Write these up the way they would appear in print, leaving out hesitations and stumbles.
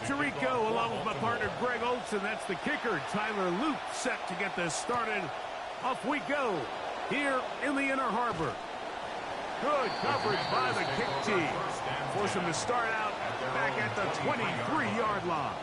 Tirico along with my partner Greg Olson. That's the kicker, Tyler Luke, set to get this started. Off we go here in the Inner Harbor. Good coverage by the kick team. Force him to start out back at the 23-yard line.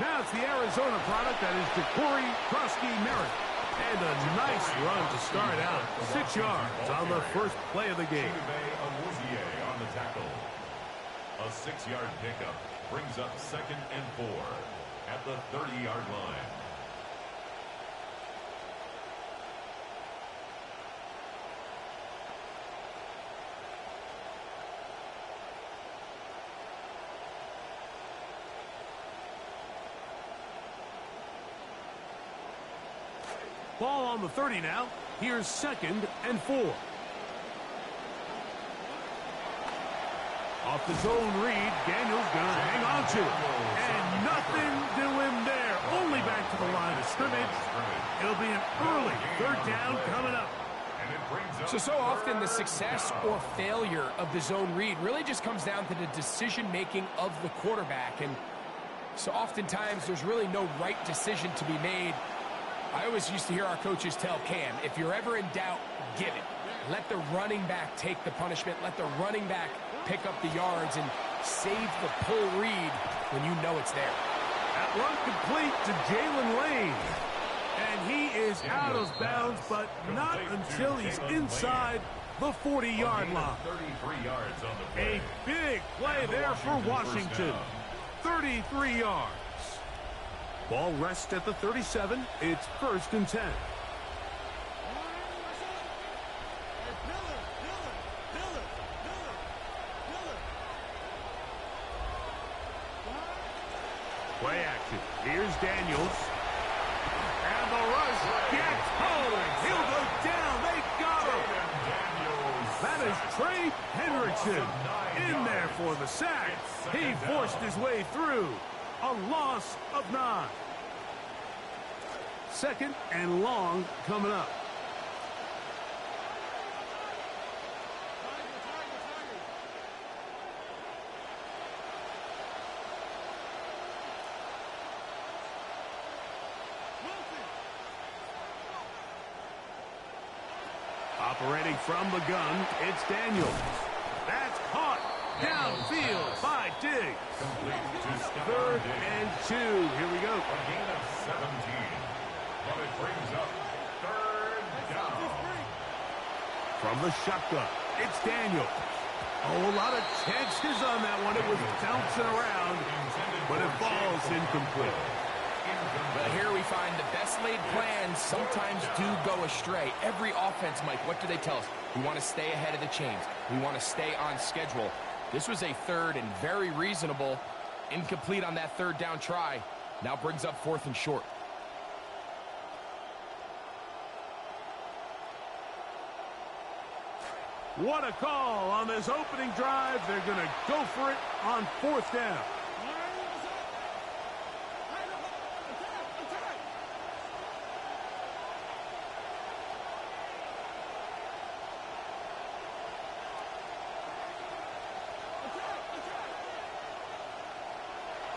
Now it's the Arizona product, that is Ja'Cory Krosky-Merritt. And a nice run to start out. 6 yards on the first play of the game. On the tackle. A 6-yard pickup brings up 2nd and 4 at the 30-yard line. Ball on the 30 now. Here's 2nd and 4. Off the zone read, Daniels gonna hang on to it. And nothing doing there. Only back to the line of scrimmage. It'll be an early 3rd down coming up. So often the success or failure of the zone read really just comes down to the decision-making of the quarterback. And so oftentimes there's really no right decision to be made. I always used to hear our coaches tell Cam, if you're ever in doubt, give it. Let the running back take the punishment. Let the running back pick up the yards and save the pull read when you know it's there. That run complete to Jalen Lane. And he is out of bounds, but not until he's inside the 40-yard line. 33 yards on the play. A big play there for Washington. 33 yards. Ball rests at the 37. It's 1st and 10. Play action. Here's Daniels. And the rush gets home. He'll go down. They got him. That is Trey Hendrickson in there for the sack. He forced his way through. A loss of 9. 2nd and long coming up. Operating from the gun, it's Daniels. That's caught downfield by Diggs. 3rd and 2. Here we go. A gain of 17. But it brings up 3rd down. From the shotgun, it's Daniels. Oh, a lot of chances on that one. It was bouncing around, but it falls incomplete. But here we find the best laid plans sometimes do go astray. Every offense, Mike, what do they tell us? We want to stay ahead of the chains. We want to stay on schedule. This was a 3rd and very reasonable. Incomplete on that 3rd down try. Now brings up 4th and short. What a call on this opening drive. They're going to go for it on 4th down.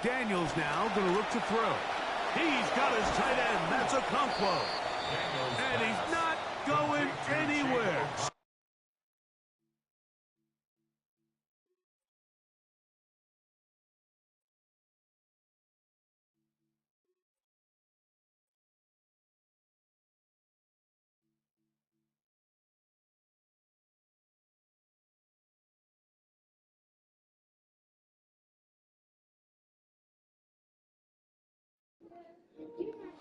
Daniels now going to look to throw. He's got his tight end. That's Okonkwo. And he's not going anywhere.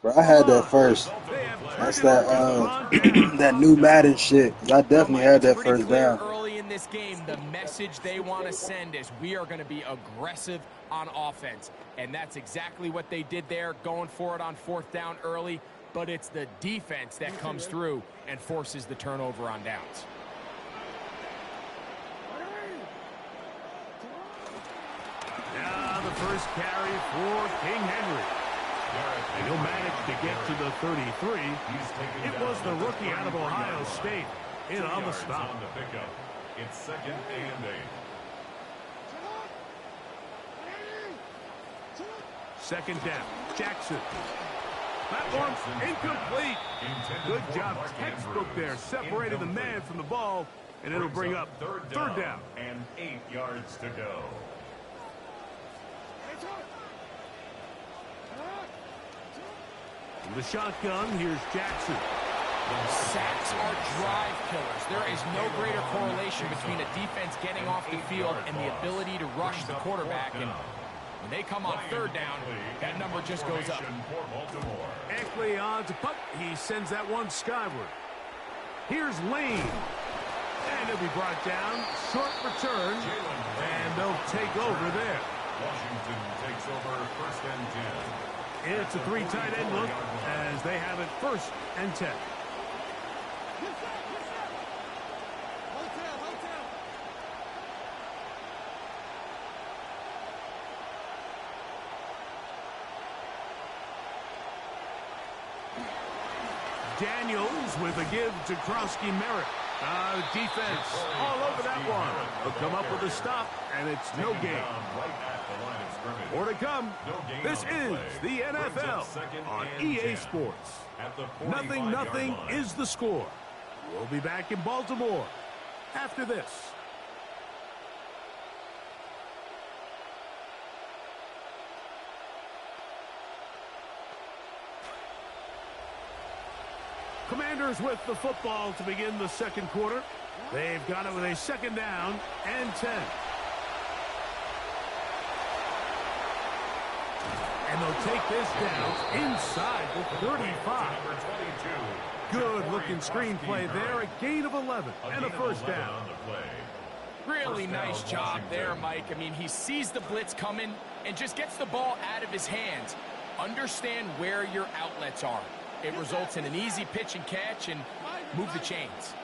Bro, I had that first. They have That's that that new Madden shit. I definitely had that first down. Early in this game, the message they want to send is we are going to be aggressive on offense. And that's exactly what they did there, going for it on 4th down early. But it's the defense that comes through and forces the turnover on downs. Now the first carry for King Henry. And he'll manage to get to the 33. It was the rookie out of Ohio State in on the stop. It's 2nd and 8. 2nd down. Jackson. That one's incomplete. Good job, textbook there, separating the man from the ball, and it'll bring up third down. And 8 yards to go. In the shotgun, here's Jackson. Sacks are drive killers. There is no greater correlation between a defense getting off the field and the ability to rush the quarterback. And when they come on 3rd down, that number just goes up. Eckley on to punt. He sends that one skyward. Here's Lane. And he'll be brought down. Short return. And they'll take over there. Washington takes over 1st and 10. It's a 3 tight end look as they have it 1st and 10. Daniels with a give to Krosky-Merritt. Defense all over that one. They'll come up with a stop, and it's no gain. More to come. This is the NFL on EA Sports. 0-0 is the score. We'll be back in Baltimore after this. Commanders with the football to begin the 2nd quarter. They've got it with a 2nd down and 10. And they'll take this down inside the 35. Good-looking screenplay there. A gain of 11 and a 1st down. Really nice job there, Mike. I mean, he sees the blitz coming and just gets the ball out of his hands. Understand where your outlets are. It results in an easy pitch and catch and move the chains.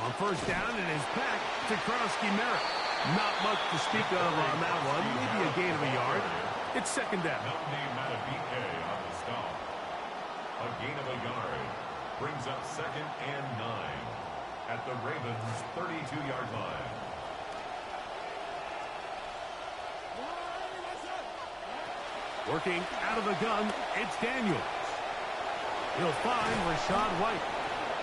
On 1st down, it is back to Krosky-Merritt. Not much to speak of on that one. Maybe a gain of a yard. It's 2nd down. A gain of a yard brings up 2nd and 9 at the Ravens' 32-yard line. Working out of the gun, it's Daniels. He'll find Rachaad White.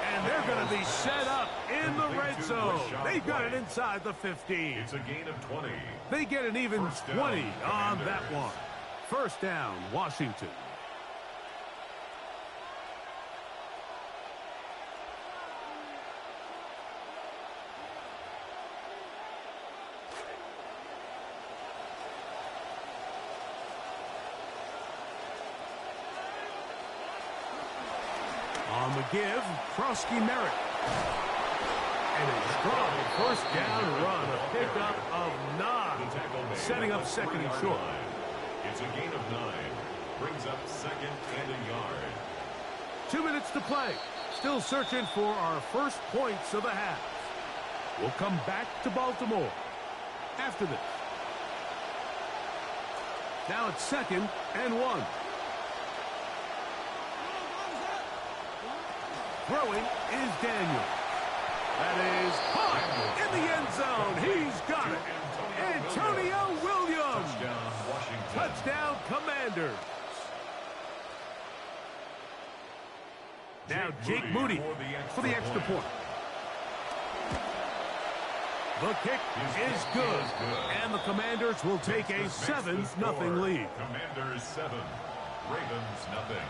And they're going to be set up in the red zone. They've got it inside the 15. It's a gain of 20. They get an even 20 on that one. 1st down, Washington. On the give, Krosky-Merritt. And a strong 1st down run, a pickup of 9, setting up 2nd and short. It's a gain of 9, brings up 2nd and a yard. 2 minutes to play. Still searching for our first points of the half. We'll come back to Baltimore after this. Now it's 2nd and 1. Throwing is Daniels. That is caught in the end zone. He's got it. Antonio Williams. Touchdown, Commanders. Now Jake Moody for the extra point. The kick is good. And the Commanders will take a 7-0 lead. Commanders 7, Ravens nothing.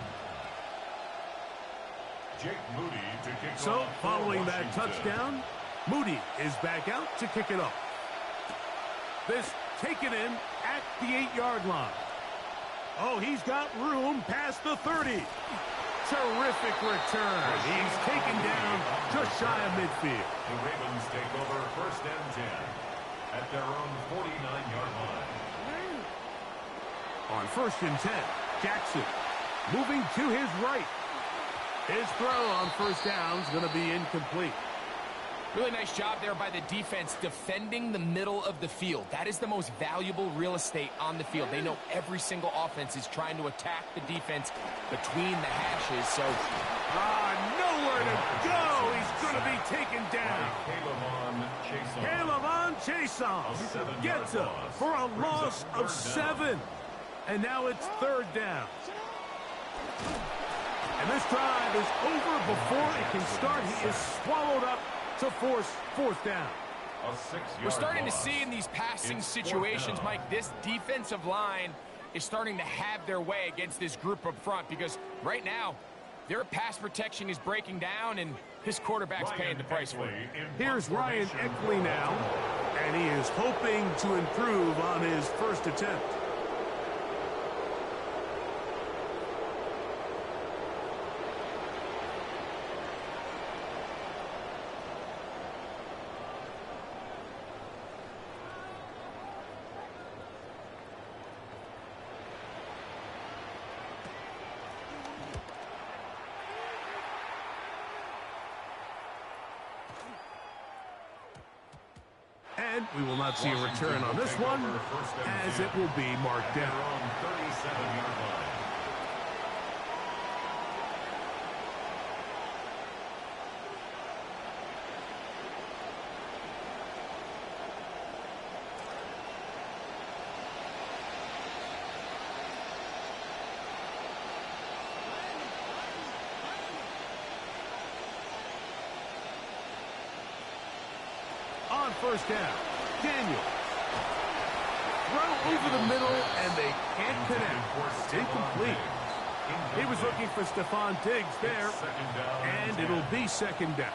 Jake Moody to kick so, off following that touchdown, Moody is back out to kick it off. This taken in at the 8-yard line. Oh, he's got room past the 30. Terrific return. He's taken down just shy of midfield. The Ravens take over 1st and 10 at their own 49-yard line. On 1st and 10, Jackson moving to his right. His throw on 1st down is going to be incomplete. Really nice job there by the defense defending the middle of the field. That is the most valuable real estate on the field. They know every single offense is trying to attack the defense between the hashes. So, nowhere to go. He's going to be taken down. Caleb Chason gets him for a loss of 7. And now it's 3rd down. And this drive is over before it can start. He is swallowed up to force 4th down. We're starting to see in these passing situations, Mike, this defensive line is starting to have their way against this group up front, because right now their pass protection is breaking down and his quarterback's paying the price for it. Here's Ryan Eckley now, and he is hoping to improve on his first attempt. And we will not see a return on this one, as it will be marked down. On 1st down, Daniel. Throw over the middle, and they can't connect. It's incomplete. He was looking for Stephon Diggs there, and it'll be 2nd down.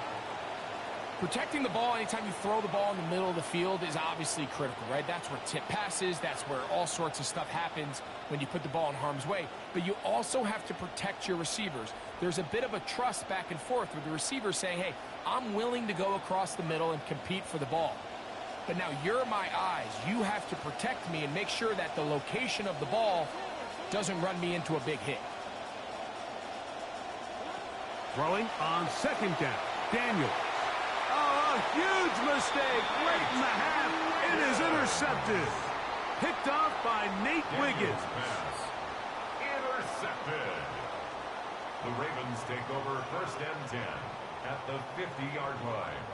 Protecting the ball anytime you throw the ball in the middle of the field is obviously critical, right? That's where tip passes, that's where all sorts of stuff happens when you put the ball in harm's way. But you also have to protect your receivers. There's a bit of a trust back and forth with the receiver saying, hey, I'm willing to go across the middle and compete for the ball. But now you're my eyes. You have to protect me and make sure that the location of the ball doesn't run me into a big hit. Throwing on 2nd down, Daniel. Oh, a huge mistake late in the half. It is intercepted. Picked off by Nate Wiggins. Intercepted. The Ravens take over 1st and 10 at the 50-yard line.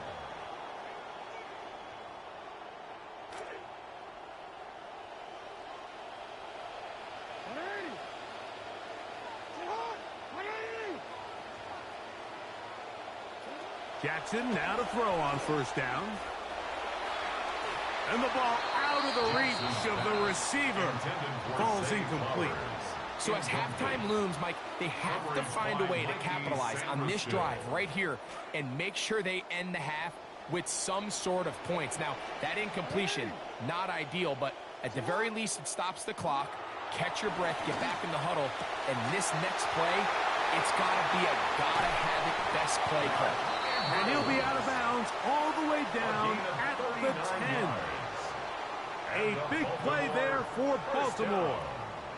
Jackson now to throw on 1st down. And the ball out of the reach of the receiver. Falls incomplete. So as halftime looms, Mike, they have to find a way to capitalize on this drive right here and make sure they end the half with some sort of points. Now, that incompletion, not ideal, but at the very least, it stops the clock. Catch your breath, get back in the huddle, and this next play, it's got to be a gotta-have-it best play call. And he'll be out of bounds all the way down at the 10. A big play there for Baltimore.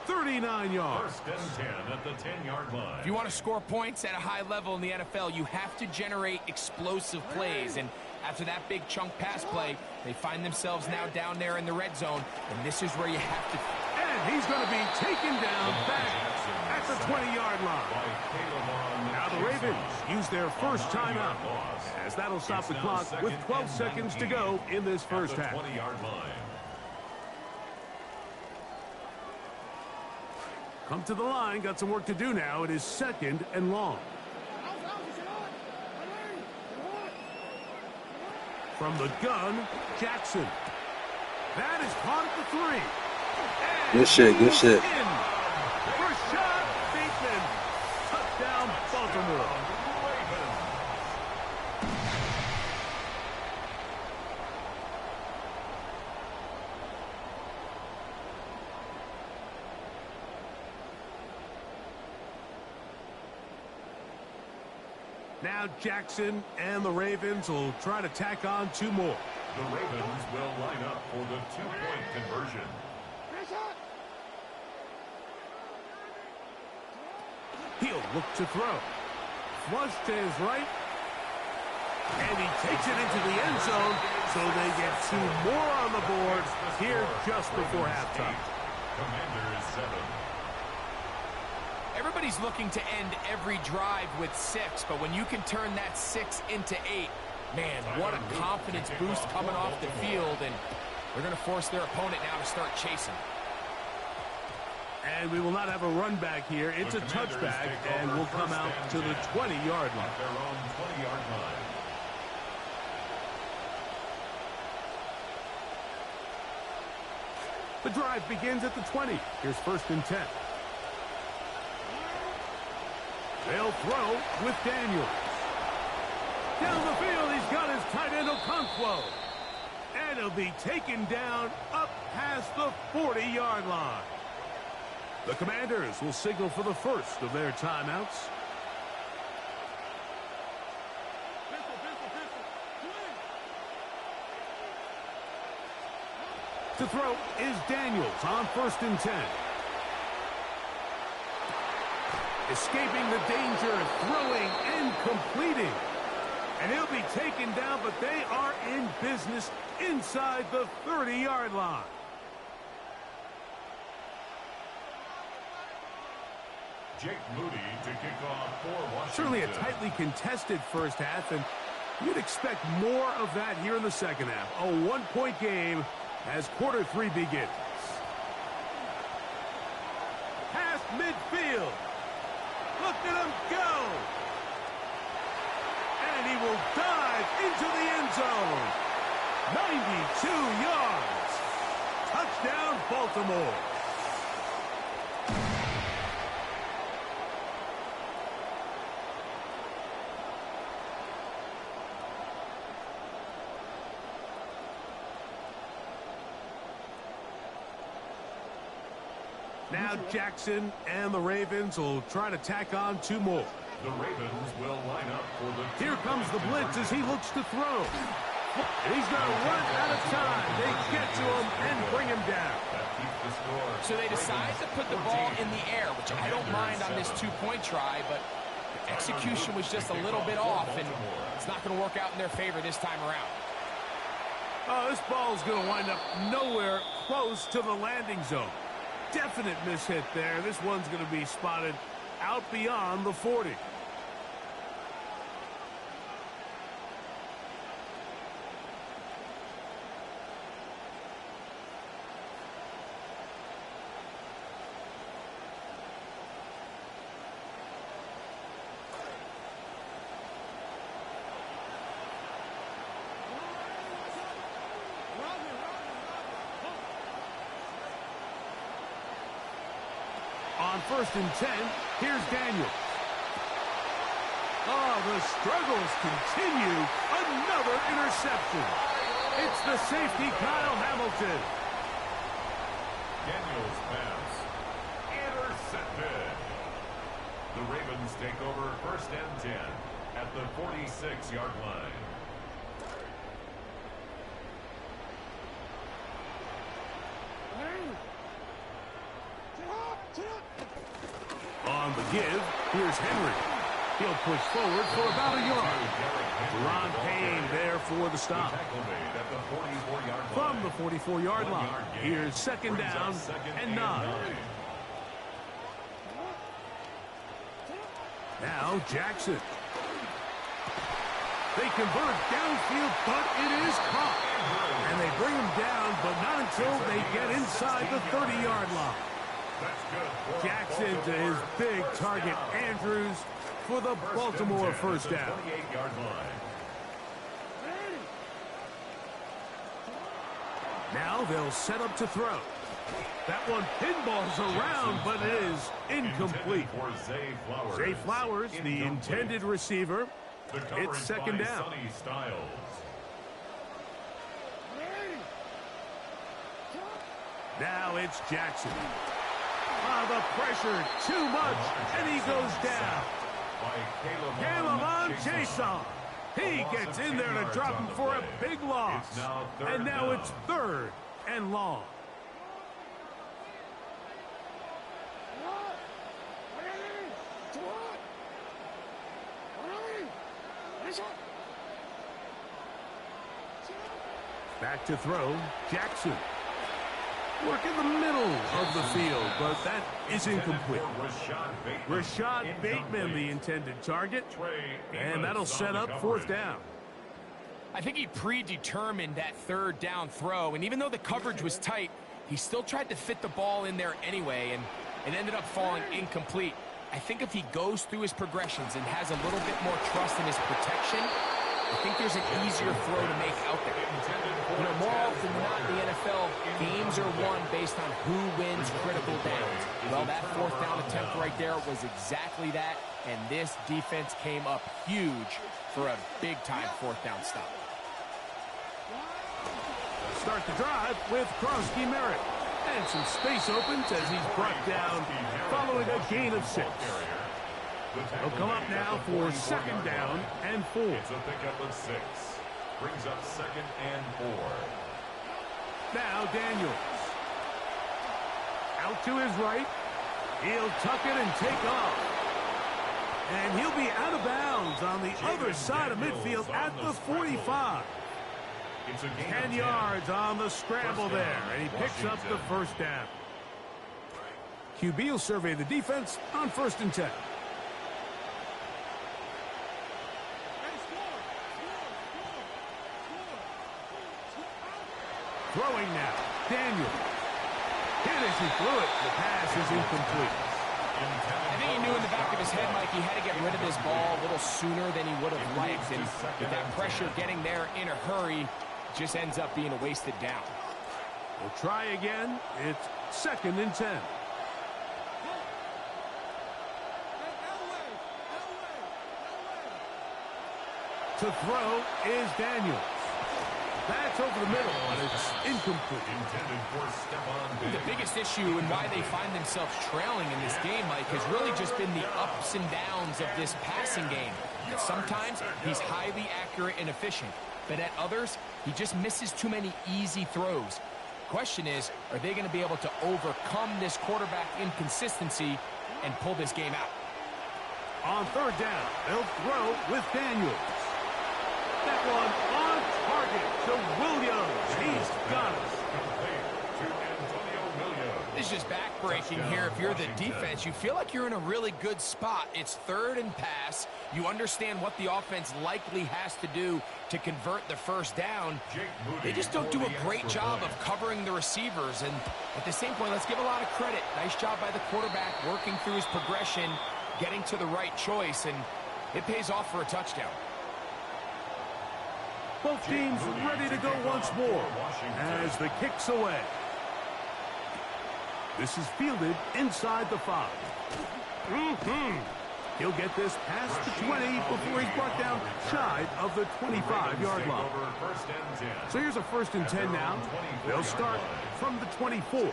39 yards. 1st and 10 at the 10-yard line. If you want to score points at a high level in the NFL, you have to generate explosive plays. And after that big chunk pass play, they find themselves now down there in the red zone. And this is where you have to... And he's going to be taken down back at the 20-yard line. Now the Ravens use their first timeout, as that'll stop the clock with 12 seconds to go in this first half. 20-yard line. Come to the line, got some work to do now. It is 2nd and long. From the gun, Jackson. That is caught at the 3. Good shit, good shit. Rashad Bateman. Touchdown, Baltimore. Now Jackson and the Ravens will try to tack on 2 more. The Ravens will line up for the 2-point conversion. He'll look to throw. Flush to his right. And he takes it into the end zone, so they get 2 more on the board here just before halftime. Commanders 7. Everybody's looking to end every drive with 6, but when you can turn that 6 into 8, man, what a confidence boost coming off the field, and they're going to force their opponent now to start chasing. And we will not have a run back here. It's a touchback, and will come out to the 20-yard line. At their own 20-yard line. The drive begins at the 20. Here's 1st and 10. They'll throw with Daniels. Down the field, he's got his tight end Okonkwo. And he'll be taken down up past the 40-yard line. The Commanders will signal for the first of their timeouts. To throw is Daniels on 1st and 10. Escaping the danger, throwing and completing. And he'll be taken down, but they are in business inside the 30-yard line. Jake Moody to kick off for Washington. Certainly a tightly contested first half, and you'd expect more of that here in the second half. A 1-point game as quarter 3 begins. Past midfield. Look at him go. And he will dive into the end zone. 92 yards. Touchdown, Baltimore. Now Jackson and the Ravens will try to tack on 2 more. The Ravens will line up for the... Here comes the blitz as he looks to throw. And he's going to run out of time. They get to him and bring him down. That keeps the score. So they decide to put the ball in the air, which I don't mind on this 2-point try, but the execution was just a little bit off, and it's not going to work out in their favor this time around. Oh, this ball is going to wind up nowhere close to the landing zone. Definite mishit there. This one's going to be spotted out beyond the 40. On 1st and 10, here's Daniels. Oh, the struggles continue. Another interception. It's the safety, Kyle Hamilton. Daniels pass. Intercepted. The Ravens take over 1st and 10 at the 46-yard line. On the give, here's Henry. He'll push forward for about a yard. Ron Payne there for the stop. From the 44-yard line, here's 2nd down and 9. Now Jackson. They convert downfield, but it is caught. And they bring him down, but not until they get inside the 30-yard line. Jackson to his big target, Andrews, for the Baltimore 1st down. Now they'll set up to throw. That one pinballs around, but it is incomplete. Zay Flowers, the intended receiver. It's 2nd down. Now it's Jackson. Oh, the pressure, too much, and he goes down. by Caleb on Jason. He gets in there to drop him for a big loss. And now it's 3rd and long. Back to throw, Jackson. Work in the middle of the field, but that is incomplete. Rashad Bateman, the intended target, and that'll set up 4th down. I think he predetermined that 3rd down throw, and even though the coverage was tight, he still tried to fit the ball in there anyway, and it ended up falling incomplete. I think if he goes through his progressions and has a little bit more trust in his protection, I think there's an easier throw to make out there. You know, more often than not in the NFL, games are won based on who wins critical downs. Well, that 4th down attempt right there was exactly that, and this defense came up huge for a big-time 4th down stop. Start the drive with Krosky Merritt. And some space opens as he's brought down following a gain of 6. He'll come up now for 2nd down and 4. It's a pickup of 6. Brings up 2nd and 4. Now Daniels. Out to his right. He'll tuck it and take off. And he'll be out of bounds on the other side of midfield at the 45. 10 yards on the scramble there, and he picks up the 1st down. QB will survey the defense on 1st and 10. Throwing now, Daniel. Hit as he threw it. The pass is incomplete. I think he knew in the back of his head, Mike, he had to get rid of this ball a little sooner than he would have liked. And with that pressure getting there in a hurry, just ends up being a wasted down. We'll try again. It's 2nd and 10. To throw is Daniels. That's over the middle, and it's incomplete. The biggest issue and why they find themselves trailing in this game, Mike, has really just been the ups and downs of this passing game. And sometimes he's highly accurate and efficient, but at others, he just misses too many easy throws. Question is, are they going to be able to overcome this quarterback inconsistency and pull this game out? On 3rd down, they'll throw with Daniels. That one on target to Williams. He's got it. It's just back-breaking here. If you're the defense, you feel like you're in a really good spot. It's 3rd and pass. You understand what the offense likely has to do to convert the 1st down. They just don't do a great job of covering the receivers. And at the same point, let's give a lot of credit. Nice job by the quarterback working through his progression, getting to the right choice, and it pays off for a touchdown. Both teams ready to go once more as the kick's away. This is fielded inside the 5. He'll get this past the 20 before he's brought down shy of the 25-yard line. So here's a 1st and 10 now. They'll start from the 24.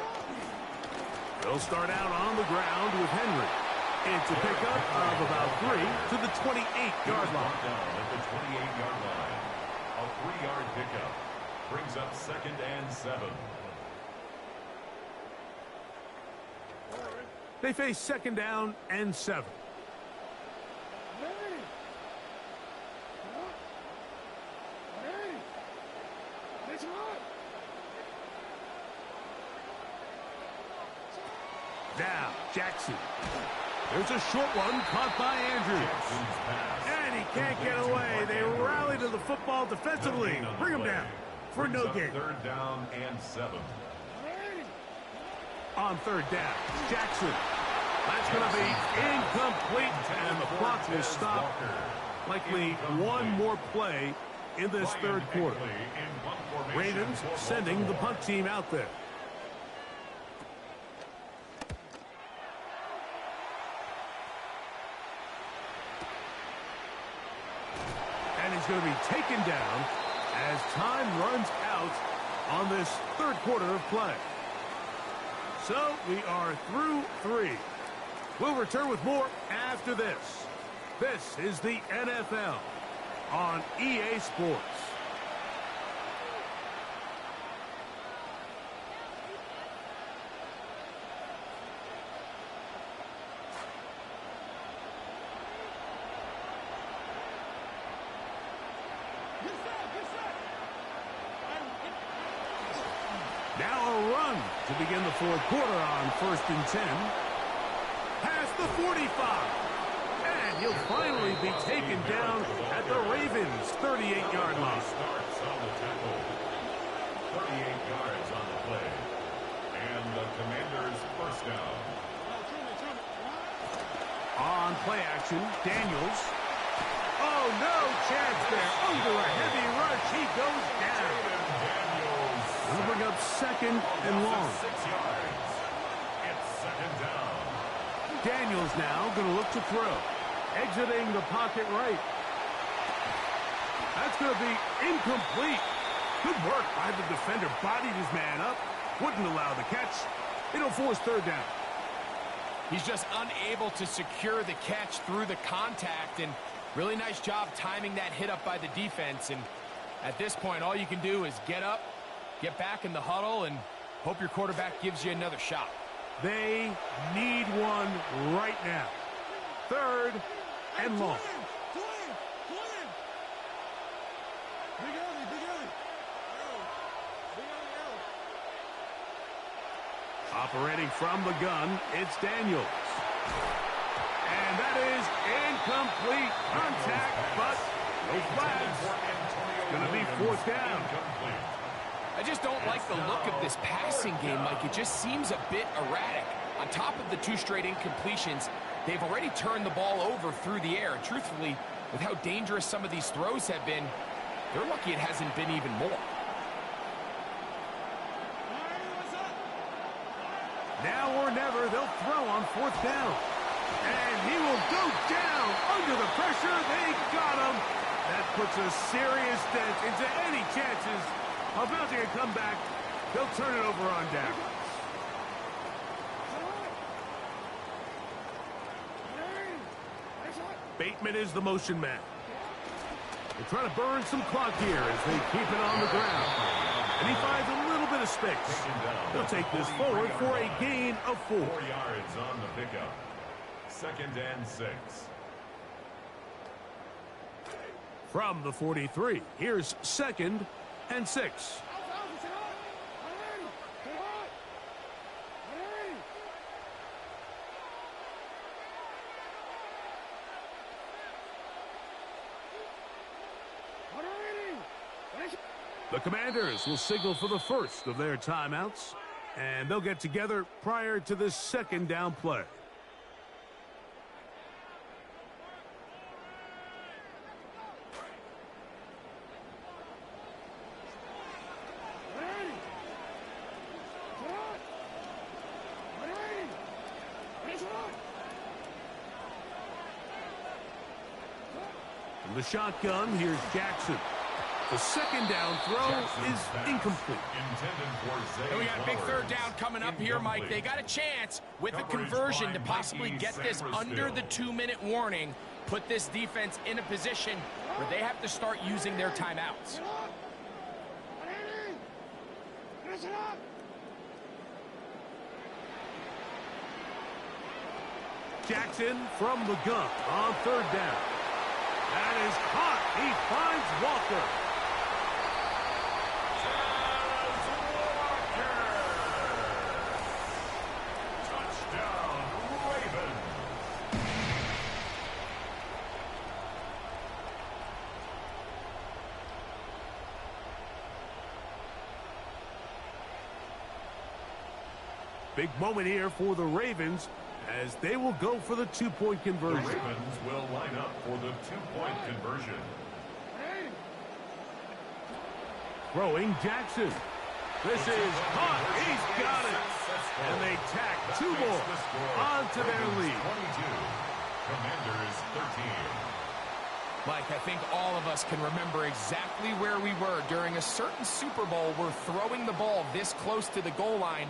They'll start out on the ground with Henry. It's a pickup of about 3 to the 28-yard line. A 3-yard pickup brings up 2nd and 7. They face 2nd down and 7. Now, Jackson. There's a short one caught by Andrews. And he can't get away. They rally to the football defensively. Bring him down for no gain. 3rd down and 7. On 3rd down, Jackson. That's going to be incomplete, and the clock will stop. Likely one more play in this 3rd quarter. Ravens sending the punt team out there. And he's going to be taken down as time runs out on this 3rd quarter of play. So we are through 3. We'll return with more after this. This is the NFL on EA Sports. Now a run to begin the fourth quarter on 1st and 10. Past the 45. And he'll finally be taken down at the Ravens' 38-yard line. Starts on the tackle. 38 yards on the play. And the Commanders' first down. On play action, Daniels. Oh, no chance there. Under a heavy rush, he goes down. We'll bring up 2nd and long. 6 yards. It's 2nd down. Daniels now going to look to throw. Exiting the pocket right. That's going to be incomplete. Good work by the defender. Bodied his man up. Wouldn't allow the catch. It'll force 3rd down. He's just unable to secure the catch through the contact, and really nice job timing that hit up by the defense. And at this point, all you can do is get up, get back in the huddle, and hope your quarterback gives you another shot. They need one right now. 3rd and long. Operating from the gun, it's Daniels. And that is incomplete contact, but no flags. It's going to be 4th down. I just don't like the look of this passing game, Mike. It just seems a bit erratic. On top of the 2 straight incompletions, they've already turned the ball over through the air. And truthfully, with how dangerous some of these throws have been, they're lucky it hasn't been even more. Now or never, they'll throw on 4th down. And he will go down under the pressure. They got him. That puts a serious dent into any chances of mounting a comeback. They'll turn it over on down. Bateman is the motion man. They're trying to burn some clock here as they keep it on the ground. And he finds a little bit of space. He'll take this forward for a gain of 4. 4 yards on the pickup. 2nd and 6. From the 43, here's 2nd and 6. The Commanders will signal for the first of their timeouts, and they'll get together prior to this 2nd down play. From the shotgun, here's Jackson. The 2nd down throw is incomplete. And we got a big 3rd down coming up here, Mike. They got a chance with a conversion to possibly get this under the 2-minute warning, put this defense in a position where they have to start using their timeouts. Jackson from the gun on 3rd down. That is caught. He finds Walker. Big moment here for the Ravens as they will go for the 2-point conversion. The Ravens will line up for the 2-point conversion. Throwing Jackson. This is caught. He's got it. And they tack 2 more onto their lead. 22. Commanders 13. Mike, I think all of us can remember exactly where we were during a certain Super Bowl where throwing the ball this close to the goal line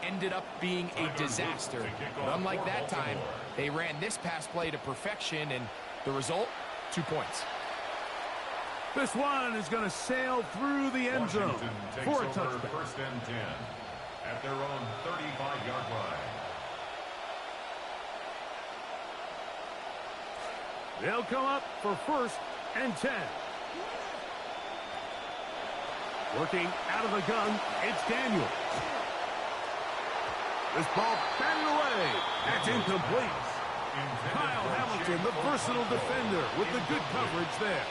ended up being a disaster. But unlike that time, they ran this pass play to perfection, and The result, 2 points. This one is going to sail through the end zone for a touchdown. First and 10 at their own 35-yard line. They'll come up for first and 10. Working out of the gun, it's Daniels. This ball batted away. That's incomplete. Kyle Hamilton, the versatile defender, with the good coverage there.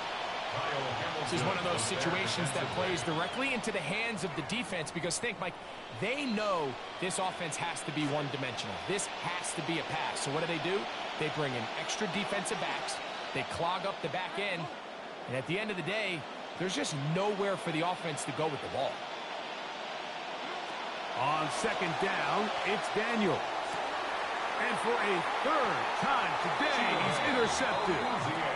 This is one of those situations that plays directly into the hands of the defense because think, Mike, they know this offense has to be one-dimensional. This has to be a pass. So what do? They bring in extra defensive backs. They clog up the back end. And at the end of the day, there's just nowhere for the offense to go with the ball. On second down, it's Daniels. And for a third time today, he's intercepted.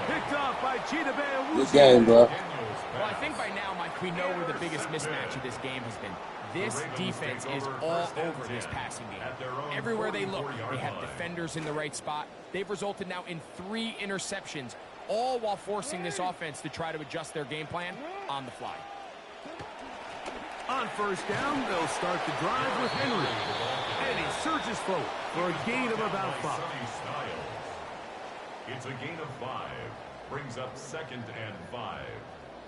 Picked off by Chidobe. Good game, bro. Well, I think by now, Mike, we know where the biggest mismatch of this game has been. This defense is all over this passing game. Everywhere they look, they have defenders in the right spot. They've resulted now in 3 interceptions, all while forcing this offense to try to adjust their game plan on the fly. On first down, they'll start the drive with Henry. And he surges forward for a gain of about 5. It's a gain of 5. Brings up second and 5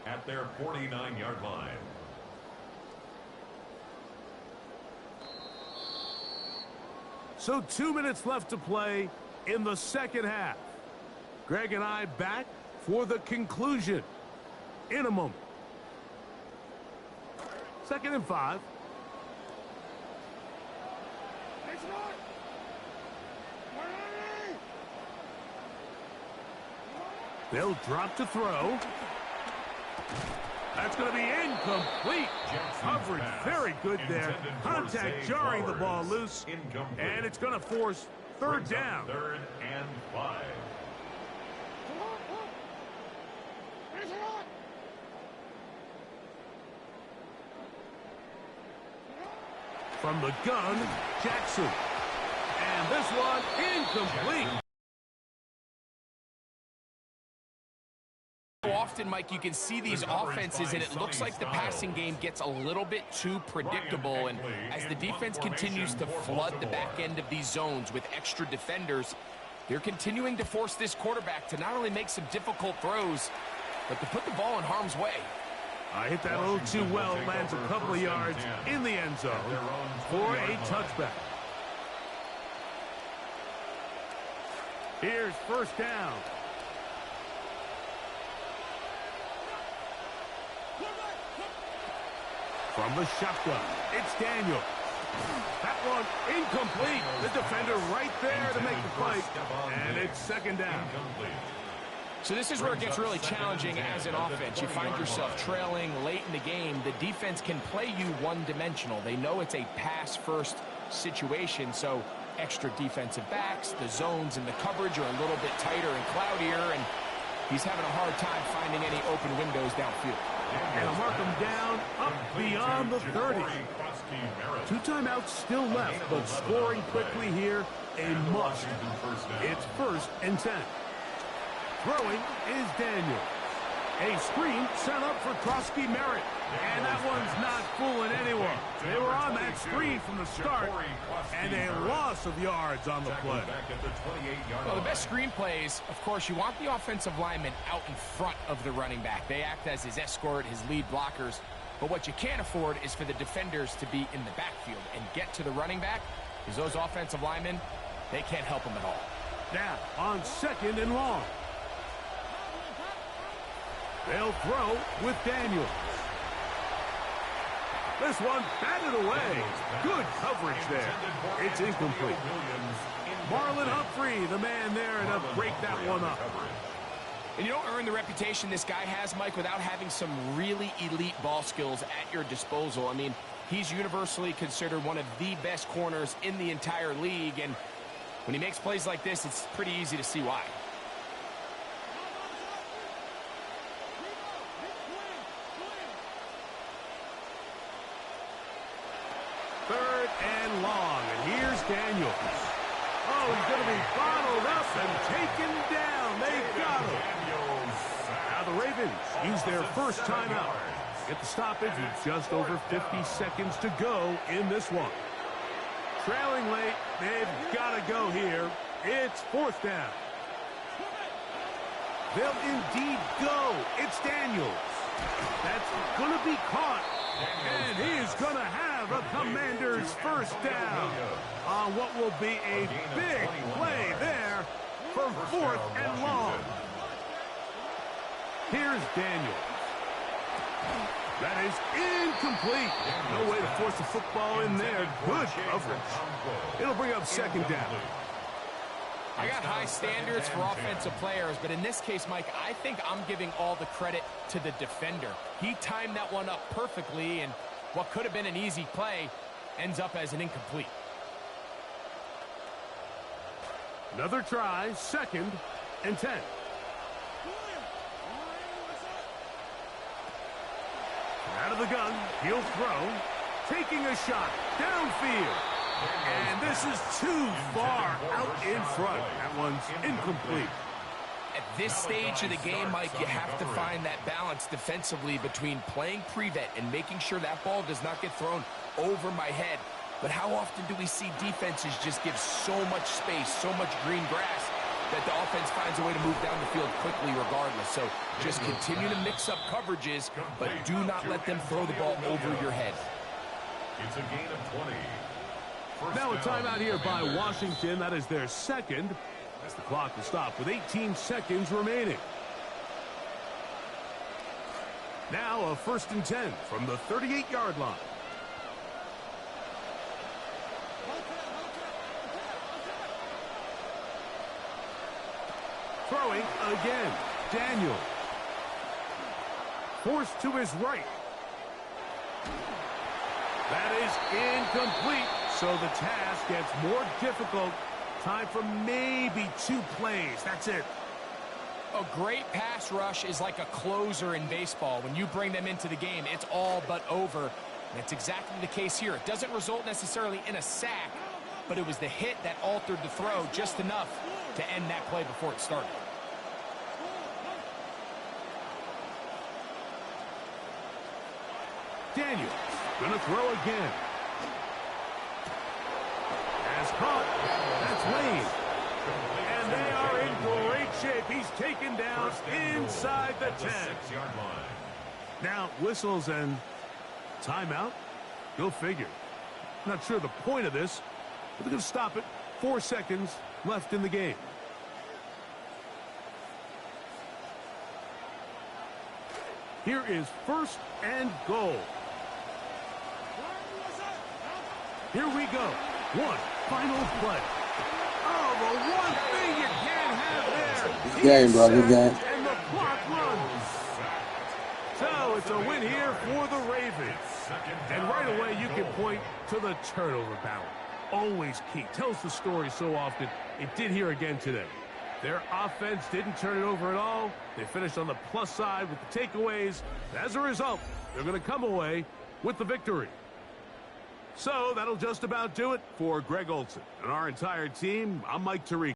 at their 49-yard line. So 2 minutes left to play in the second half. Greg and I back for the conclusion in a moment. Second and 5. They'll drop to throw. That's going to be incomplete. Coverage very good there. Contact jarring the ball loose. And it's going to force third down. Third and 5. From the gun, Jackson. And this one incomplete. Often, Mike, you can see these offenses, and it looks like the passing game gets a little bit too predictable. And as the defense continues to flood the back end of these zones with extra defenders, they're continuing to force this quarterback to not only make some difficult throws, but to put the ball in harm's way. I hit that a little too well. It lands a couple of yards in the end zone for a touchback. Here's first down. From the shotgun, it's Daniel. That one incomplete. The defender right there to make the fight. And it's second down. So this is where it gets really challenging as an offense. You find yourself trailing late in the game. The defense can play you one-dimensional. They know it's a pass-first situation, so extra defensive backs, the zones and the coverage are a little bit tighter and cloudier, and he's having a hard time finding any open windows downfield. And mark him down up beyond the 30. 2 timeouts still left, but scoring quickly here, a must. It's first and 10. Throwing is Daniel. A screen set up for Krosky Merritt. And that one's not fooling anyone. They were on that screen from the start, and a loss of yards on the play. Well, the best screen plays, of course, you want the offensive lineman out in front of the running back. They act as his escort, his lead blockers. But what you can't afford is for the defenders to be in the backfield and get to the running back, because those offensive linemen, they can't help them at all. Now, on second and long. They'll throw with Daniels. This one batted away. Good coverage there. It's incomplete. Marlon Humphrey, the man there, to break that one up. And you don't earn the reputation this guy has, Mike, without having some really elite ball skills at your disposal. I mean, he's universally considered one of the best corners in the entire league, and when he makes plays like this, it's pretty easy to see why. Third and long, and here's Daniels. Oh, he's going to be bottled up and taken down. They got him. Now the Ravens use their first timeout. Get the stoppage with just over 50 seconds to go in this one. Trailing late, they've got to go here. It's fourth down. They'll indeed go. It's Daniels. That's going to be caught. And he's going to have a Commander's first down on what will be a big play there for fourth and long. Here's Daniels. That is incomplete. No way to force the football in there. Good coverage. It'll bring up second down. I got high standards for offensive players, but in this case, Mike, I think I'm giving all the credit to the defender. He timed that one up perfectly, and what could have been an easy play ends up as an incomplete. Another try, second and 10. Out of the gun, he'll throw, taking a shot downfield. And this is too far out in front. That one's incomplete. At this stage of the game, Mike, you have to find that balance defensively between playing prevent and making sure that ball does not get thrown over my head. But how often do we see defenses just give so much space, so much green grass, that the offense finds a way to move down the field quickly regardless? So just continue to mix up coverages, but do not let them throw the ball over your head. It's a gain of 20. Now a timeout here by Washington. That is their second. As the clock will stop with 18 seconds remaining. Now a first and 10 from the 38-yard line. Throwing again. Daniel. Forced to his right. That is incomplete. So the task gets more difficult. Time for maybe 2 plays. That's it. A great pass rush is like a closer in baseball. When you bring them into the game, it's all but over. And that's exactly the case here. It doesn't result necessarily in a sack, but it was the hit that altered the throw just enough to end that play before it started. Daniels gonna throw again. Has caught. That's Lane. And they are in great shape. He's taken down inside the 10. 6-yard line. Now whistles and timeout. Go figure. Not sure the point of this, but they're going to stop it. 4 seconds left in the game. Here is first and goal. Here we go. One final play. Oh, the one thing you can't have there. Good game, bro. Good game. And the clock runs. So it's a win here for the Ravens. And right away you can point to the turnover battle. Always key. Tells the story so often. It did here again today. Their offense didn't turn it over at all. They finished on the plus side with the takeaways. As a result, they're going to come away with the victory. So that'll just about do it for Greg Olson and our entire team. I'm Mike Tariq.